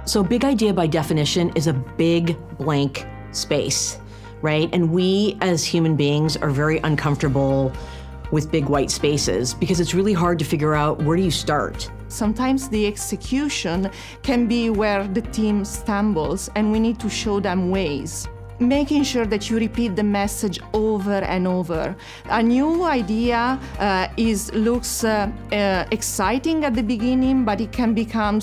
So big idea by definition is a big blank space, right? And we as human beings are very uncomfortable with big white spaces because it's really hard to figure out where do you start. Sometimes the execution can be where the team stumbles and we need to show them ways. Making sure that you repeat the message over and over. A new idea looks exciting at the beginning, but it can become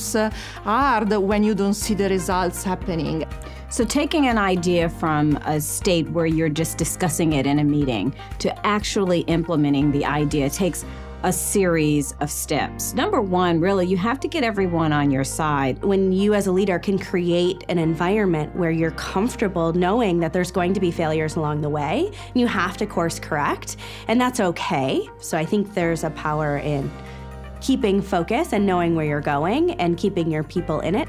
hard when you don't see the results happening. So taking an idea from a state where you're just discussing it in a meeting to actually implementing the idea takes a series of steps. Number one, really, you have to get everyone on your side. When you as a leader can create an environment where you're comfortable knowing that there's going to be failures along the way, you have to course correct, and that's okay. So I think there's a power in keeping focus and knowing where you're going and keeping your people in it.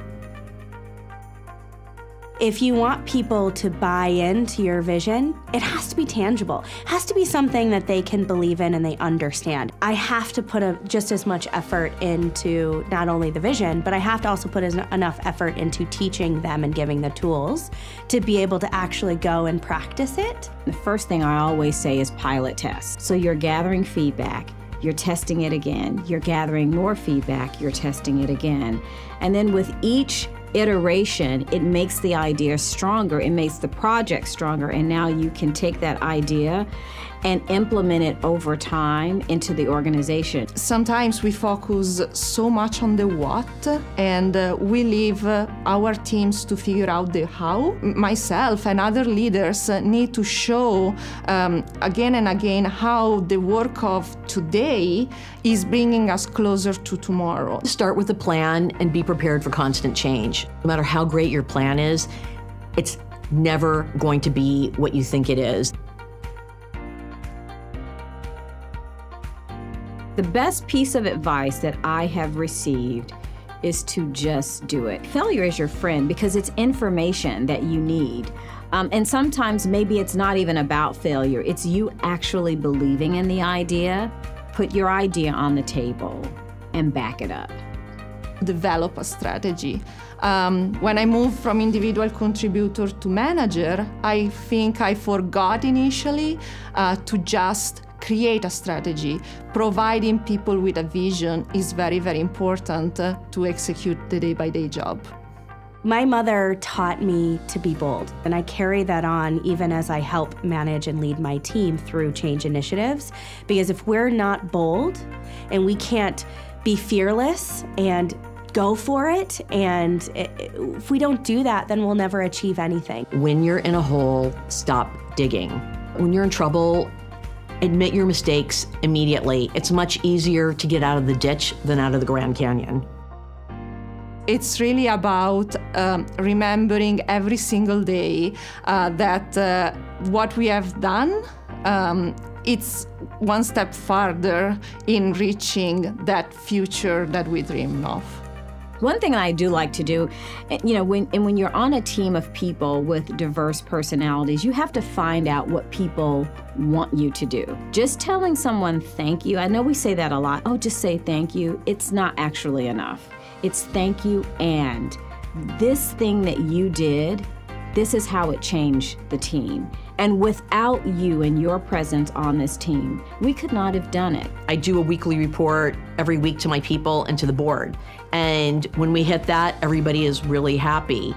If you want people to buy into your vision, it has to be tangible. It has to be something that they can believe in and they understand. I have to put just as much effort into not only the vision, but I have to also put enough effort into teaching them and giving the tools to be able to actually go and practice it. The first thing I always say is pilot test. So you're gathering feedback, you're testing it again, you're gathering more feedback, you're testing it again. And then with each iteration, it makes the idea stronger, it makes the project stronger, and now you can take that idea and implement it over time into the organization. Sometimes we focus so much on the what, and we leave our teams to figure out the how. Myself and other leaders need to show again and again how the work of today is bringing us closer to tomorrow. Start with a plan and be prepared for constant change. No matter how great your plan is, it's never going to be what you think it is. The best piece of advice that I have received is to just do it. Failure is your friend because it's information that you need. And sometimes maybe it's not even about failure. It's you actually believing in the idea. Put your idea on the table and back it up. Develop a strategy. When I moved from individual contributor to manager, I think I forgot initially to just create a strategy. Providing people with a vision is very, very important to execute the day-by-day job. My mother taught me to be bold, and I carry that on even as I help manage and lead my team through change initiatives, because if we're not bold and we can't be fearless and go for it, and if we don't do that, then we'll never achieve anything. When you're in a hole, stop digging. When you're in trouble, admit your mistakes immediately. It's much easier to get out of the ditch than out of the Grand Canyon. It's really about remembering every single day that what we have done, it's one step farther in reaching that future that we dream of. One thing I do like to do, when you're on a team of people with diverse personalities, you have to find out what people want you to do. Just telling someone thank you, I know we say that a lot, oh, just say thank you. It's not actually enough. It's thank you, and this thing that you did, this is how it changed the team. And without you and your presence on this team, we could not have done it. I do a weekly report every week to my people and to the board. And when we hit that, everybody is really happy.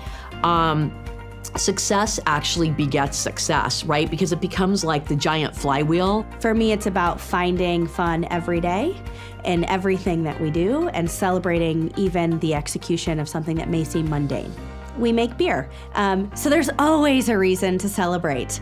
Success actually begets success, right? Because it becomes like the giant flywheel. For me, it's about finding fun every day in everything that we do and celebrating even the execution of something that may seem mundane. We make beer, so there's always a reason to celebrate.